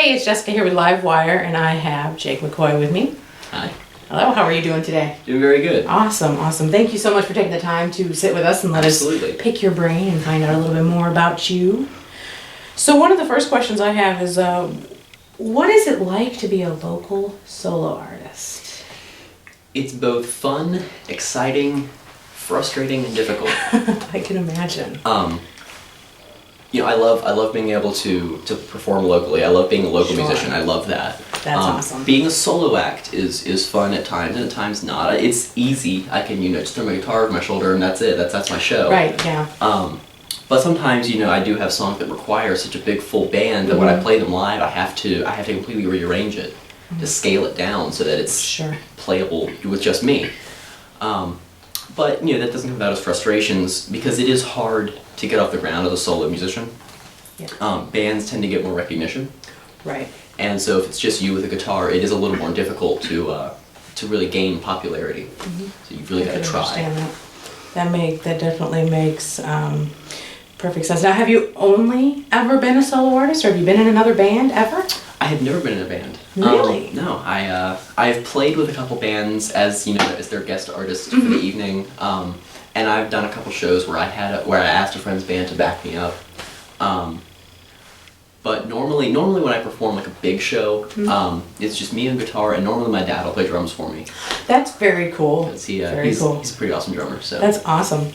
Hey, it's Jessica here with LiveWire, and I have Jake McCoy with me. Hi. Hello, how are you doing today? Doing very good. Awesome, awesome. Thank you so much for taking the time to sit with us and let us pick your brain and find out a little bit more about you. So one of the first questions I have is, what is it like to be a local solo artist? It's both fun, exciting, frustrating, and difficult. I can imagine. You know, I love being able to perform locally. I love being a local musician. I love that. That's awesome. Being a solo act is fun at times, and at times not. It's easy. I can, just throw my guitar over my shoulder and that's it. That's my show. Right, yeah. But sometimes, I do have songs that require such a big full band that when I play them live, I have to completely rearrange it to scale it down so that it's playable with just me. But that doesn't come without its frustrations because it is hard to get off the ground as a solo musician. Yeah. Bands tend to get more recognition. Right. And so if it's just you with a guitar, it is a little more difficult to really gain popularity. So you've really got to try. That definitely makes perfect sense. Now, have you only ever been a solo artist, or have you been in another band ever? I have never been in a band. Really? No, I've played with a couple bands as their guest artist for the evening, and I've done a couple shows where I asked a friend's band to back me up. But normally when I perform like a big show, it's just me and guitar, and normally my dad will play drums for me. That's very cool. He's a pretty awesome drummer. So that's awesome.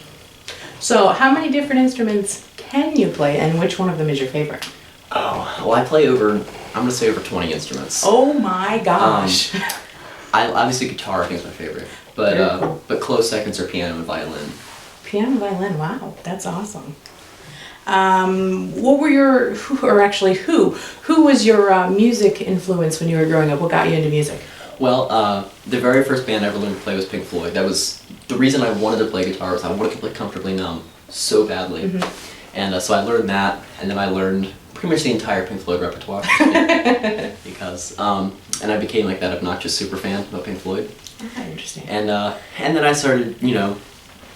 So how many different instruments can you play, and which one of them is your favorite? Oh, well, I play I'm gonna say over 20 instruments. Oh my gosh. Obviously guitar I think is my favorite, but close seconds are piano and violin. Piano and violin, wow, that's awesome. Who was your music influence when you were growing up? What got you into music? Well, the very first band I ever learned to play was Pink Floyd. That was the reason I wanted to play guitar. Was I wanted to play Comfortably Numb so badly, and so I learned that, and then I learned pretty much the entire Pink Floyd repertoire because and I became like that obnoxious super fan of Pink Floyd. Interesting. And then I started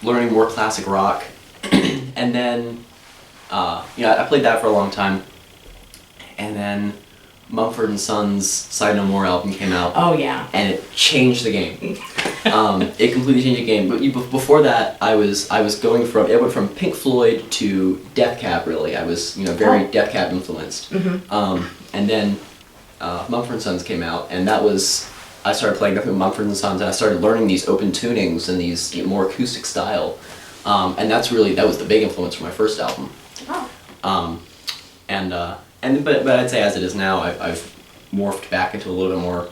learning more classic rock, and then I played that for a long time, and then Mumford & Sons' Side No More album came out. Oh yeah. And it changed the game. It completely changed the game. But before that, I went from Pink Floyd to Death Cab. Really, I was very Death Cab influenced. And then Mumford & Sons came out, and I started playing with Mumford & Sons, and I started learning these open tunings and these more acoustic style. And that was the big influence for my first album. Oh. But I'd say as it is now, I've morphed back into a little bit more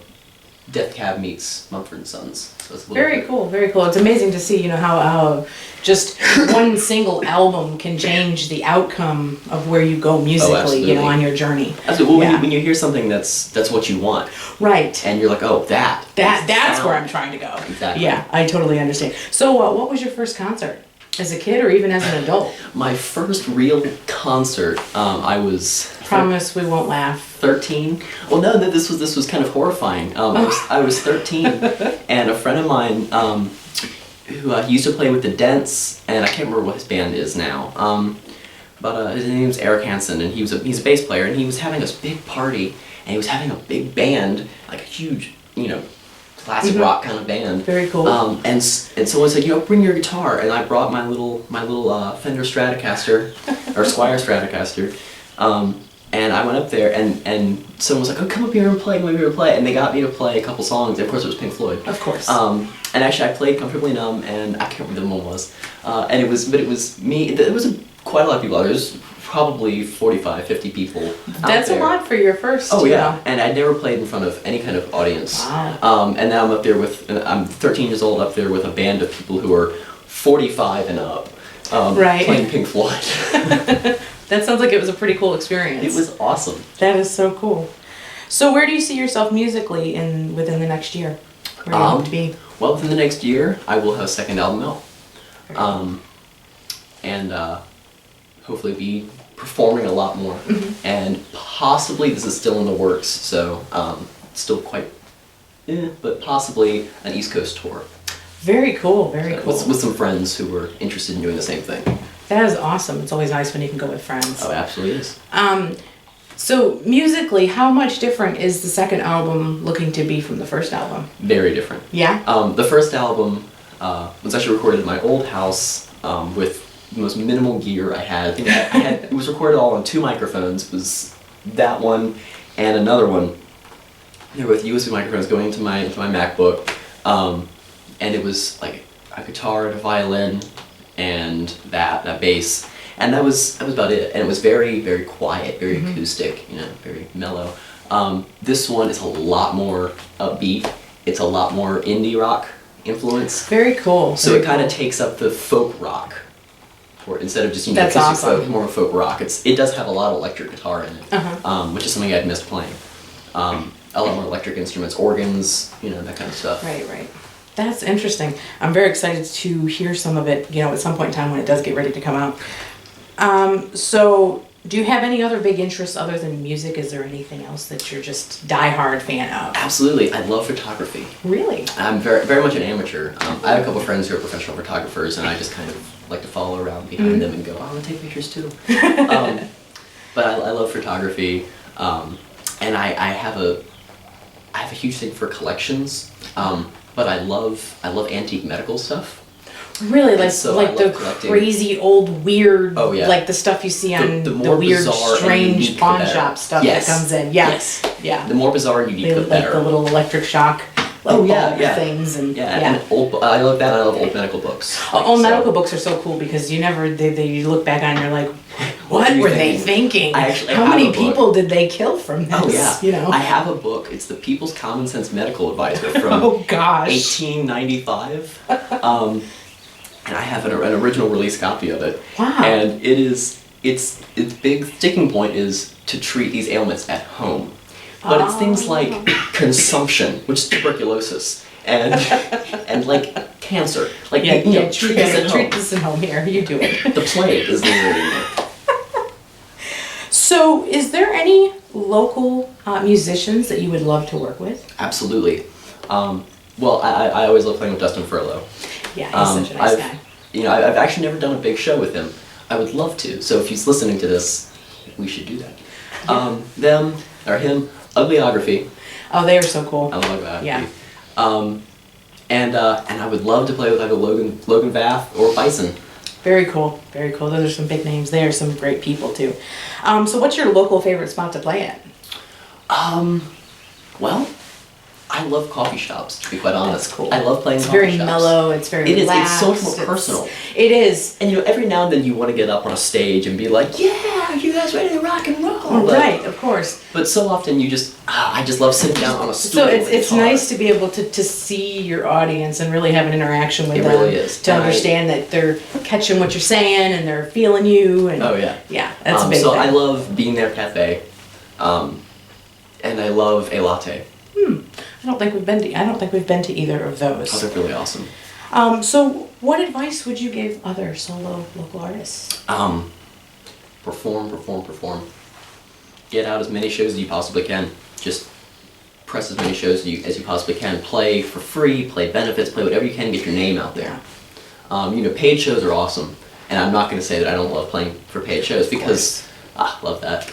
Death Cab meets Mumford & Sons. So it's very cool. It's amazing to see how just one single album can change the outcome of where you go musically, on your journey. Absolutely. Well, when you hear something that's what you want, right? And you're like, oh, that's where I'm trying to go. Exactly. Yeah, I totally understand. So, what was your first concert? As a kid or even as an adult? My first real concert, I was... Promise we won't laugh. 13. Well, no, this was kind of horrifying. I was 13, and a friend of mine who used to play with the Dents, and I can't remember what his band is now, but his name's Eric Hansen, and he's a bass player, and he was having this big party, and he was having a big band, like a huge, classic rock kind of band. Very cool. And someone said, bring your guitar, and I brought my little Fender Stratocaster or Squier Stratocaster, and I went up there, and someone was like, oh, come up here and play, and they got me to play a couple songs. Of course, it was Pink Floyd. Of course. And actually, I played Comfortably Numb, and I can't remember what the one was, and it was me. There was quite a lot of people. There was probably 45, 50 people That's a lot for your first. Oh yeah, and I'd never played in front of any kind of audience. Wow. And now I'm up there I'm 13 years old up there with a band of people who are 45 and up, playing Pink Floyd. That sounds like it was a pretty cool experience. It was awesome. That is so cool. So where do you see yourself musically within the next year? Where do you hope to be? Well, within the next year, I will have a second album out. And hopefully be performing a lot more. And possibly, this is still in the works, so still quite, but possibly an East Coast tour. Very cool, very cool. With some friends who were interested in doing the same thing. That is awesome. It's always nice when you can go with friends. Oh, it absolutely is. So musically, how much different is the second album looking to be from the first album? Very different. Yeah? The first album was actually recorded in my old house with the most minimal gear I had. I think it was recorded all on 2 microphones. It was that one and another one. They were with USB microphones going into my MacBook, and it was like a guitar and a violin and that bass, and that was about it. And it was very, very quiet, very acoustic, you know, very mellow. This one is a lot more upbeat. It's a lot more indie rock influence. Very cool. So it kind of takes up the folk rock, or instead of just That's acoustic awesome. folk, more folk rock. It does have a lot of electric guitar in it, which is something I'd missed playing. A lot more electric instruments, organs, you know, that kind of stuff. Right. That's interesting. I'm very excited to hear some of it, you know, at some point in time when it does get ready to come out. So do you have any other big interests other than music? Is there anything else that you're just diehard fan of? Absolutely. I love photography. Really? I'm very, very much an amateur. I have a couple friends who are professional photographers, and I just kind of like to follow around behind them and go, I want to take pictures too. But I love photography, and I have a huge thing for collections. But I love antique medical stuff. Really, like so like I the love collecting. crazy old weird, Oh, yeah. like the stuff you see on The the, more weird, bizarre and strange unique, the pawn better. shop stuff Yes. that comes in. Yes. Yeah. The more bizarre and unique, They the look like better. the little electric shock, like bulb things and And I love that. I love old medical books. Old So- medical books are so cool because you never you look back on and you're like, what were you were they thinking? thinking? I actually How have many a book. people did they kill from this? Oh yeah. You know. I have a book. It's the People's Common Sense Medical Advisor from Oh gosh. 1895. And I have an original release copy of it. Wow. And its big sticking point is to treat these ailments at home. But it's things like consumption, which is tuberculosis, and like cancer. Like treat this at home. treat this at home here. You do it. The plague is literally in there. So, is there any local musicians that you would love to work with? Absolutely. Well, I always love playing with Dustin Furlow. Yeah, he's such a nice guy. You know, I've actually never done a big show with him. I would love to. So if he's listening to this, we should do that. Them or him, Uglyography. Oh, they are so cool. I love Uglyography. Yeah. And I would love to play with either Logan Vath or Bison. Very cool. Very cool. Those are some big names. They are some great people too. So, what's your local favorite spot to play at? Well, I love coffee shops, to be quite honest. That's cool. I love playing It's coffee very shops. mellow. It's very relaxed. It's so much more personal. It is. And you know, every now and then you want to get up on a stage and be like, yeah, are you guys ready to rock and roll? Right, of course. But so often you just, I just love sitting down on a stool. So it's with a guitar. nice to be able to see your audience and really have an interaction with It them. really is. To And understand that they're catching what you're saying and they're feeling you. And Oh yeah. Yeah, that's a big So thing. I love Being There Cafe, and I love A Latte. I don't think we've been to either of those. Oh, they're really awesome. So what advice would you give other solo local artists? Perform. Get out as many shows as you possibly can. Just press as many shows as you possibly can. Play for free, play benefits, play whatever you can, get your name out there. You know, paid shows are awesome. And I'm not going to say that I don't love playing for paid shows because, love that.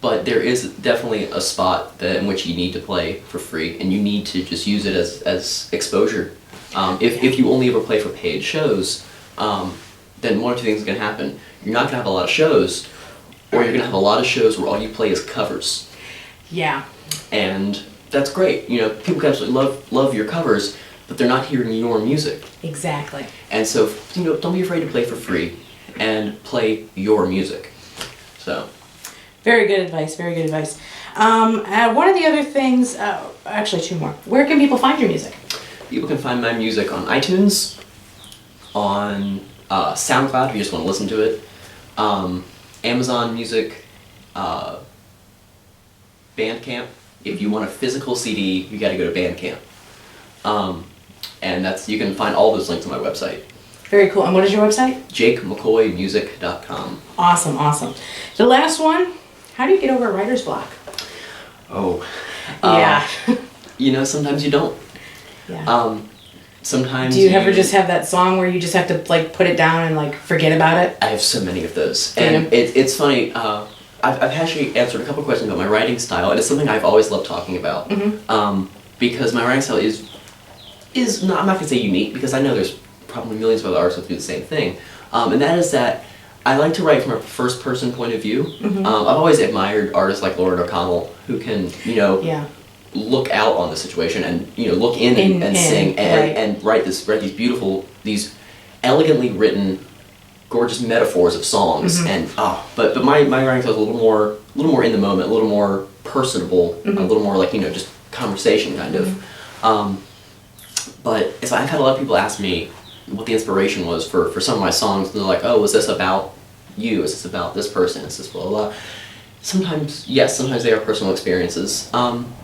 But there is definitely a spot in which you need to play for free, and you need to just use it as exposure. If you only ever play for paid shows, then one or two things can happen. You're not going to have a lot of shows, or you're going to have a lot of shows where all you play is covers. Yeah. And that's great. You know, people can absolutely love your covers, but they're not hearing your music. Exactly. And so, you know, don't be afraid to play for free and play your music. So. Very good advice. Very good advice. One of the other things, actually two more. Where can people find your music? People can find my music on iTunes, on SoundCloud if you just want to listen to it, Amazon Music, Bandcamp. If you want a physical CD, you got to go to Bandcamp. And you can find all those links on my website. Very cool. And what is your website? JakeMcCoymusic.com. Awesome. The last one, how do you get over a writer's block? Oh. Yeah. You know, sometimes you don't. Yeah. Sometimes Do you ever just have that song where you just have to like put it down and like forget about it? I have so many of those. Yeah. And it's funny, I've actually answered a couple questions about my writing style, and it's something I've always loved talking about. Because my writing style is not, I'm not going to say unique, because I know there's probably millions of other artists who do the same thing. And that is that I like to write from a first-person point of view. I've always admired artists like Lauren O'Connell, who can, look out on the situation and, look in and sing and write these beautiful, these elegantly written, gorgeous metaphors of songs. And but my writing style is a little more in the moment, a little more personable, a little more like just conversation kind of. But so I've had a lot of people ask me what the inspiration was for some of my songs. They're like, oh, was this about you? Is this about this person? Is this blah blah blah? Sometimes yes, sometimes they are personal experiences.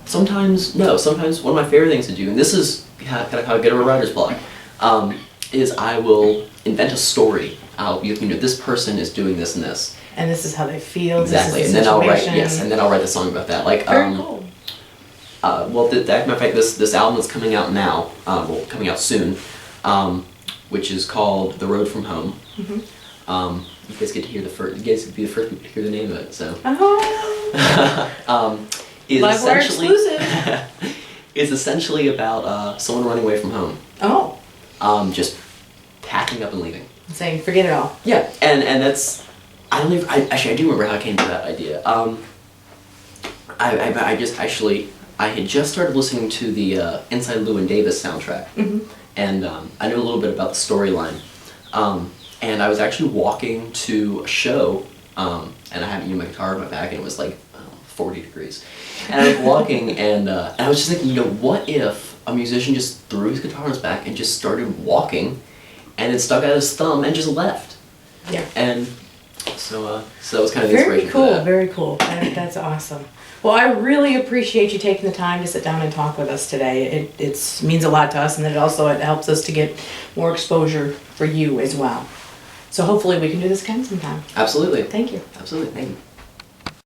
Sometimes no. Sometimes one of my favorite things to do, and this is kind of how I get over writer's block, is I will invent a story. This person is doing this and this. And this is how they feel. Exactly, this is and then I'll write situation. and then I'll write the song about that. Like Very cool. well, matter of fact, this album is coming out now. Coming out soon, which is called "The Road from Home." You guys get to hear the first. You guys get to be the first people to hear the name of it. So. Is LiveWire essentially exclusive. is essentially about someone running away from home. Oh. Just packing up and leaving. Saying forget it all. Yeah, and that's I don't even I do remember how I came to that idea. I had just started listening to the Inside Llewyn Davis soundtrack, and I knew a little bit about the storyline. And I was actually walking to a show, and I had my guitar in my bag, and it was like 40 degrees. And I was walking, and I was just thinking, what if a musician just threw his guitar on his back and just started walking, and it stuck out his thumb and just left. Yeah. And so that was kind of the inspiration for that. Very cool. That's awesome. Well, I really appreciate you taking the time to sit down and talk with us today. It means a lot to us, and it helps us to get more exposure for you as well. So hopefully we can do this again sometime. Absolutely. Thank you. Absolutely. Thank you.